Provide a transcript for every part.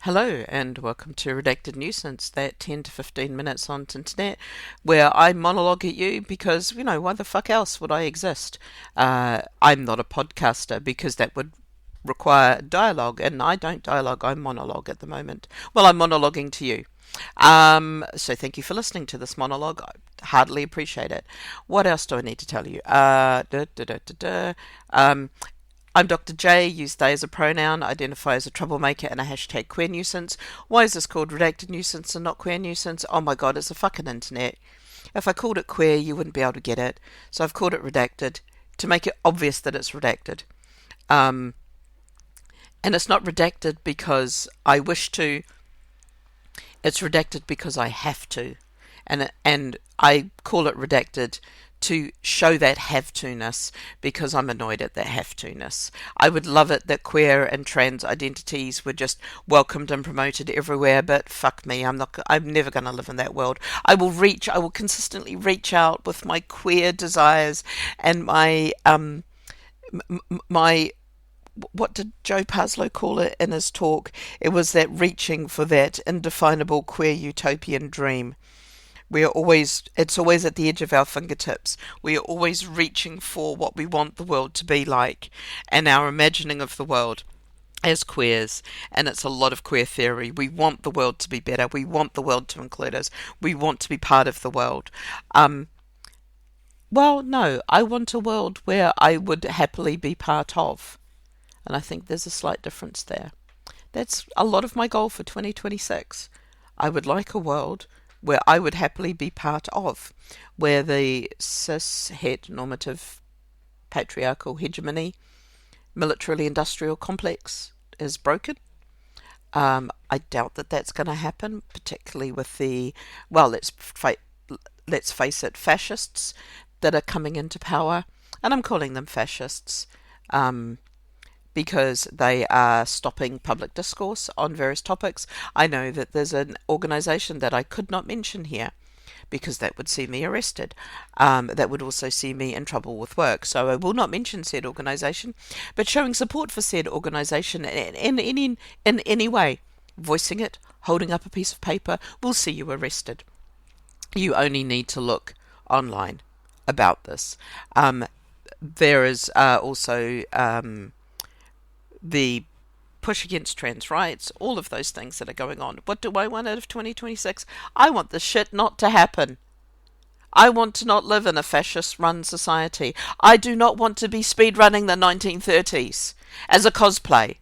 Hello and welcome to Redacted Nuisance, that 10 to 15 minutes on internet where I monologue at you because, why the fuck else would I exist? I'm not a podcaster because that would require dialogue, and I don't dialogue, I monologue at the moment. Well, I'm monologuing to you. So thank you for listening to this monologue. I hardly appreciate it. What else do I need to tell you? I'm Dr. J, use they as a pronoun, identify as a troublemaker and a hashtag queer nuisance. Why is this called redacted nuisance and not queer nuisance? Oh my god, it's the fucking internet. If I called it queer, you wouldn't be able to get it. So I've called it redacted to make it obvious that it's redacted. Um, and it's not redacted because I wish to, it's redacted because I have to. And I call it redacted to show that have to ness because I'm annoyed at that have to ness. I would love it that queer and trans identities were just welcomed and promoted everywhere, but fuck me, I'm never going to live in that world. I will consistently reach out with my queer desires and my what did Joe Paslow call it in his talk? It was that reaching for that indefinable queer utopian dream. It's always at the edge of our fingertips. We are always reaching for what we want the world to be like and our imagining of the world as queers. And it's a lot of queer theory. We want the world to be better. We want the world to include us. We want to be part of the world. Well, no, I want a world where I would happily be part of. And I think there's a slight difference there. That's a lot of my goal for 2026. I would like a world where I would happily be part of, where the cis-het normative patriarchal hegemony, militarily industrial complex is broken. I doubt that that's going to happen, particularly with let's face it, fascists that are coming into power, and I'm calling them fascists. Because they are stopping public discourse on various topics. I know that there's an organisation that I could not mention here because that would see me arrested. That would also see me in trouble with work. So I will not mention said organisation, but showing support for said organisation in any way, voicing it, holding up a piece of paper, will see you arrested. You only need to look online about this. There is also the push against trans rights, all of those things that are going on. What do I want out of 2026? I want this shit not to happen. I want to not live in a fascist-run society. I do not want to be speedrunning the 1930s as a cosplay.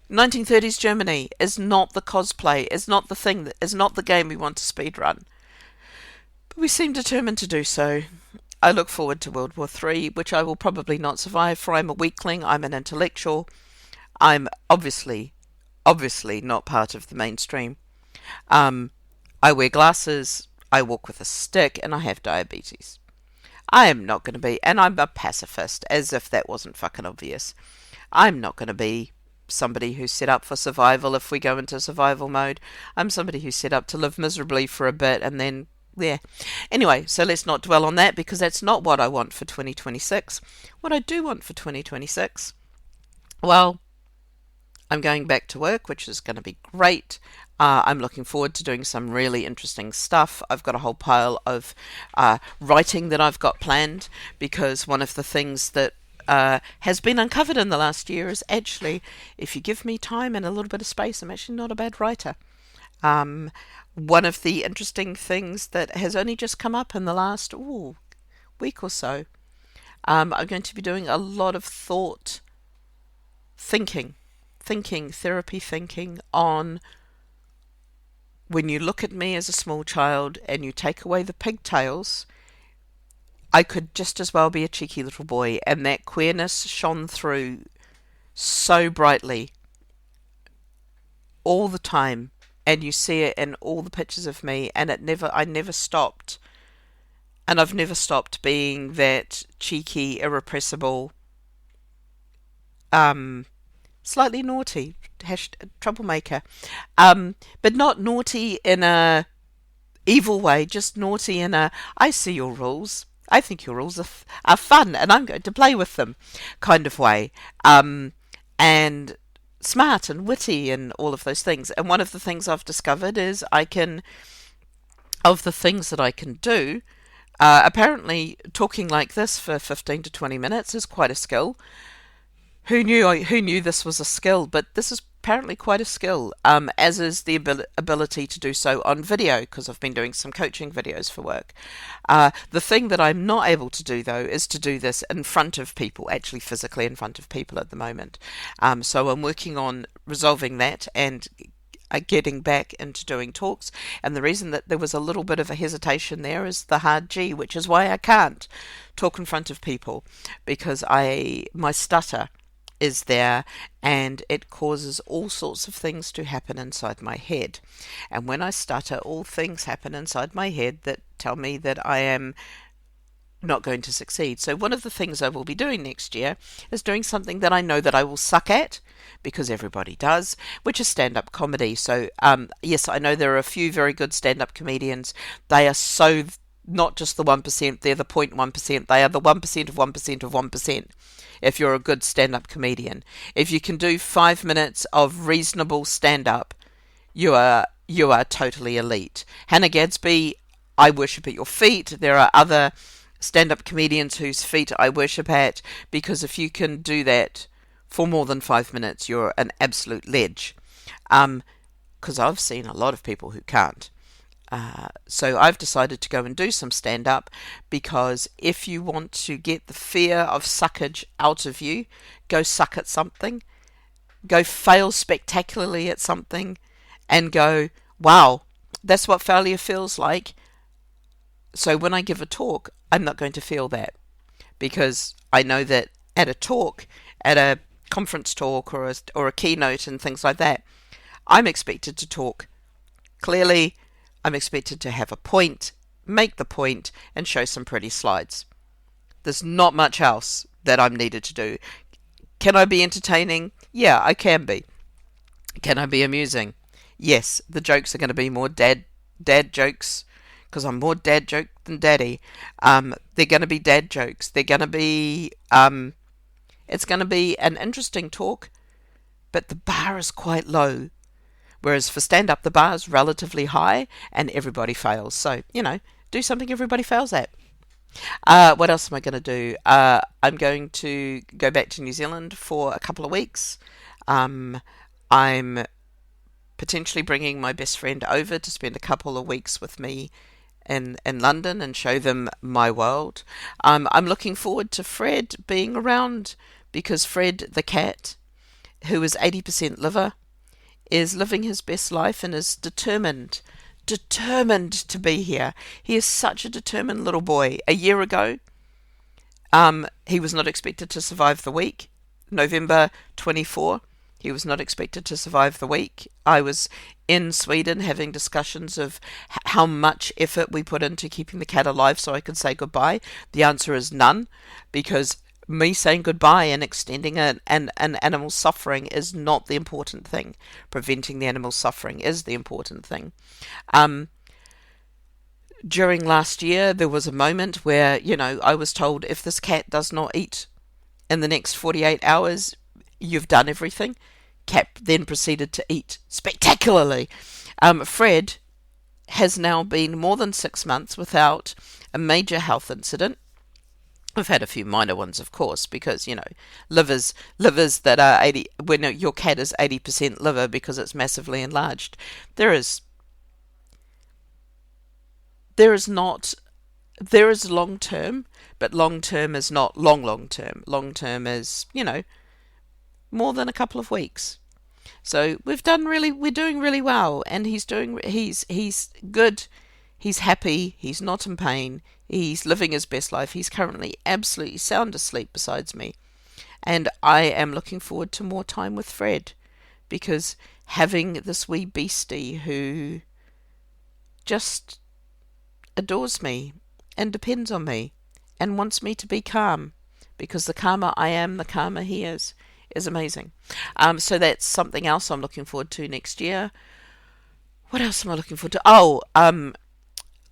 1930s Germany is not the cosplay, is not the thing, that is not the game we want to speedrun. But we seem determined to do so. I look forward to World War III, which I will probably not survive, for I'm a weakling, I'm an intellectual. I'm obviously not part of the mainstream. I wear glasses, I walk with a stick, and I have diabetes. I am not going to be, and I'm a pacifist, as if that wasn't fucking obvious. I'm not going to be somebody who's set up for survival if we go into survival mode. I'm somebody who's set up to live miserably for a bit and then yeah. Anyway, so let's not dwell on that because that's not what I want for 2026. What I do want for 2026, well, I'm going back to work, which is going to be great. I'm looking forward to doing some really interesting stuff. I've got a whole pile of writing that I've got planned because one of the things that has been uncovered in the last year is actually, if you give me time and a little bit of space, I'm actually not a bad writer. One of the interesting things that has only just come up in the last week or so, I'm going to be doing a lot of therapy thinking on when you look at me as a small child and you take away the pigtails, I could just as well be a cheeky little boy, and that queerness shone through so brightly all the time. And you see it in all the pictures of me, and I never stopped. And I've never stopped being that cheeky, irrepressible, slightly naughty, troublemaker. But not naughty in a evil way, just naughty in a, I see your rules. I think your rules are fun, and I'm going to play with them kind of way. And smart and witty and all of those things. And one of the things I've discovered is of the things that I can do, apparently talking like this for 15 to 20 minutes is quite a skill. Who knew this was a skill? But this is apparently quite a skill, as is the ability to do so on video, because I've been doing some coaching videos for work. The thing that I'm not able to do, though, is to do this in front of people, actually physically in front of people at the moment. So I'm working on resolving that and getting back into doing talks. And the reason that there was a little bit of a hesitation there is the hard G, which is why I can't talk in front of people, because my stutter is there, and it causes all sorts of things to happen inside my head. And when I stutter, all things happen inside my head that tell me that I am not going to succeed. So one of the things I will be doing next year is doing something that I know that I will suck at, because everybody does, which is stand-up comedy. So yes, I know there are a few very good stand-up comedians. They are so not just the 1%, they're the 0.1%. They are the 1% of 1% of 1%. If you're a good stand-up comedian, if you can do 5 minutes of reasonable stand-up, you are totally elite. Hannah Gadsby, I worship at your feet. There are other stand-up comedians whose feet I worship at, because if you can do that for more than 5 minutes, you're an absolute ledge. Because I've seen a lot of people who can't. So I've decided to go and do some stand-up, because if you want to get the fear of suckage out of you, go suck at something, go fail spectacularly at something, and go, wow, that's what failure feels like. So when I give a talk, I'm not going to feel that, because I know that at a talk, at a conference talk or a keynote and things like that, I'm expected to talk clearly. I'm expected to have a point, make the point, and show some pretty slides. There's not much else that I'm needed to do. Can I be entertaining? Yeah, I can be. Can I be amusing? Yes, the jokes are going to be more dad jokes, because I'm more dad joke than daddy. They're going to be dad jokes. They're going to be, it's going to be an interesting talk, but the bar is quite low. Whereas for stand-up, the bar is relatively high and everybody fails. So, do something everybody fails at. What else am I going to do? I'm going to go back to New Zealand for a couple of weeks. I'm potentially bringing my best friend over to spend a couple of weeks with me in London and show them my world. I'm looking forward to Fred being around, because Fred the cat, who is 80% liver, is living his best life and is determined to be here. He is such a determined little boy. A year ago, he was not expected to survive the week. November 24, he was not expected to survive the week. I was in Sweden having discussions of how much effort we put into keeping the cat alive so I could say goodbye. The answer is none, because me saying goodbye and extending an animal's suffering is not the important thing. Preventing the animal's suffering is the important thing. During last year, there was a moment where, I was told, if this cat does not eat in the next 48 hours, you've done everything. Cat then proceeded to eat spectacularly. Fred has now been more than 6 months without a major health incident. We've had a few minor ones, of course, because, livers that are 80, when your cat is 80% liver because it's massively enlarged, there is long term, but long term is not long term. Long term is, more than a couple of weeks. So we're doing really well, and he's good. He's happy. He's not in pain. He's living his best life. He's currently absolutely sound asleep besides me. And I am looking forward to more time with Fred, because having this wee beastie who just adores me and depends on me and wants me to be calm, because the calmer I am, the calmer he is amazing. So that's something else I'm looking forward to next year. What else am I looking forward to?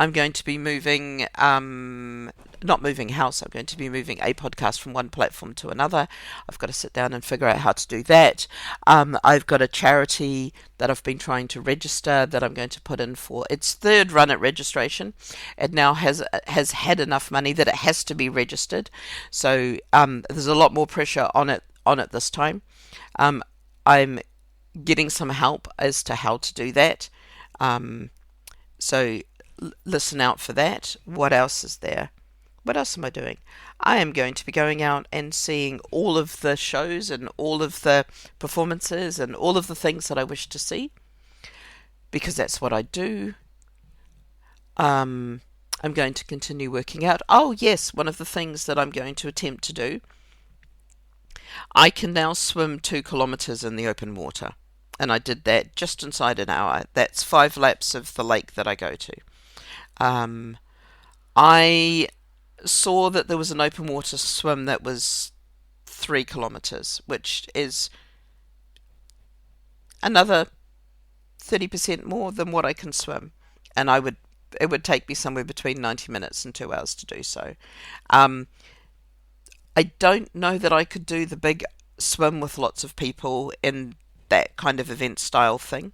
I'm going to be moving, not moving house, I'm going to be moving a podcast from one platform to another. I've got to sit down and figure out how to do that. I've got a charity that I've been trying to register that I'm going to put in for its third run at registration. It now has had enough money that it has to be registered. So there's a lot more pressure on it this time. I'm getting some help as to how to do that. So listen out for that. What else is there? What else am I doing? I am going to be going out and seeing all of the shows and all of the performances and all of the things that I wish to see, because that's what I do. I'm going to continue working out. Oh yes, one of the things that I'm going to attempt to do, I can now swim 2 kilometres in the open water. And I did that just inside an hour. That's 5 laps of the lake that I go to. I saw that there was an open water swim that was 3 kilometres, which is another 30% more than what I can swim. And it would take me somewhere between 90 minutes and 2 hours to do so. I don't know that I could do the big swim with lots of people in that kind of event style thing.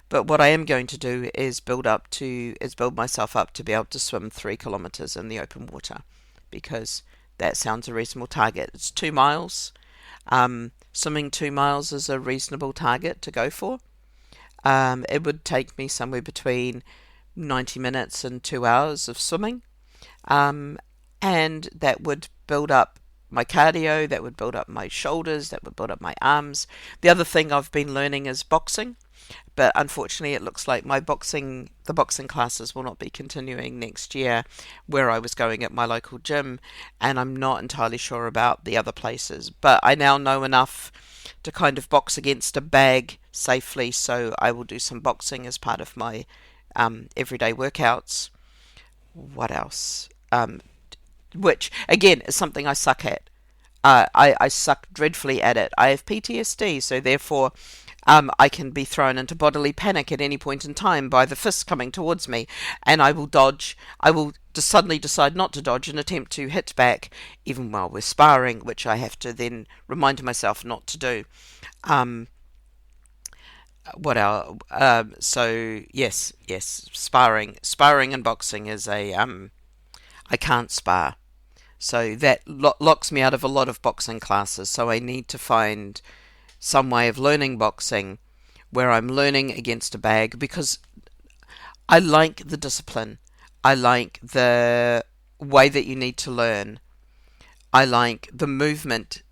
But what I am going to do is build myself up to be able to swim 3 kilometres in the open water, because that sounds a reasonable target. It's 2 miles. Swimming 2 miles is a reasonable target to go for. It would take me somewhere between 90 minutes and 2 hours of swimming. And that would build up my cardio, that would build up my shoulders, that would build up my arms. The other thing I've been learning is boxing. But unfortunately, it looks like the boxing classes will not be continuing next year where I was going at my local gym, and I'm not entirely sure about the other places. But I now know enough to kind of box against a bag safely, so I will do some boxing as part of my everyday workouts. What else? Which, again, is something I suck at. I suck dreadfully at it. I have PTSD, so therefore I can be thrown into bodily panic at any point in time by the fist coming towards me, and I will dodge. I will suddenly decide not to dodge and attempt to hit back, even while we're sparring, which I have to then remind myself not to do. What else? So yes, sparring and boxing is I can't spar. So that locks me out of a lot of boxing classes. So I need to find some way of learning boxing where I'm learning against a bag, because I like the discipline. I like the way that you need to learn. I like the movement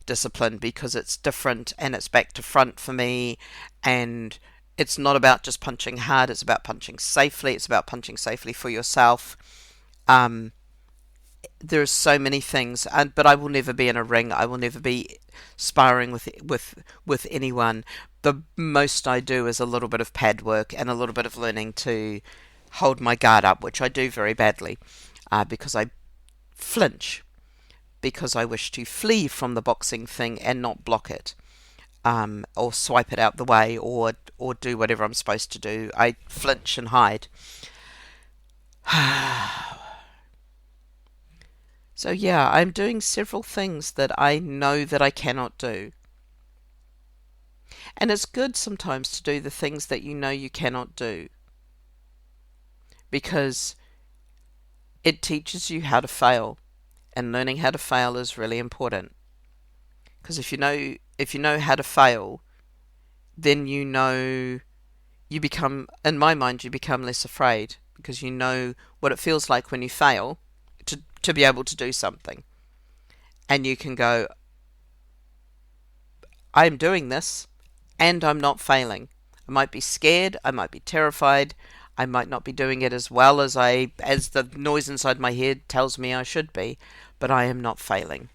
discipline because it's different and it's back to front for me, and it's not about just punching hard, it's about punching safely, it's about punching safely for yourself. There's so many things, but I will never be in a ring. I will never be sparring with anyone. The most I do is a little bit of pad work and a little bit of learning to hold my guard up, which I do very badly, because I flinch, because I wish to flee from the boxing thing and not block it, or swipe it out the way, or do whatever I'm supposed to do. I flinch and hide. So yeah, I'm doing several things that I know that I cannot do. And it's good sometimes to do the things that you know you cannot do, because it teaches you how to fail, and learning how to fail is really important. Because if you know how to fail, then you become, in my mind, you become less afraid, because you know what it feels like when you fail to be able to do something. And you can go, I'm doing this and I'm not failing. I might be scared, I might be terrified, I might not be doing it as well as the noise inside my head tells me I should be, but I am not failing.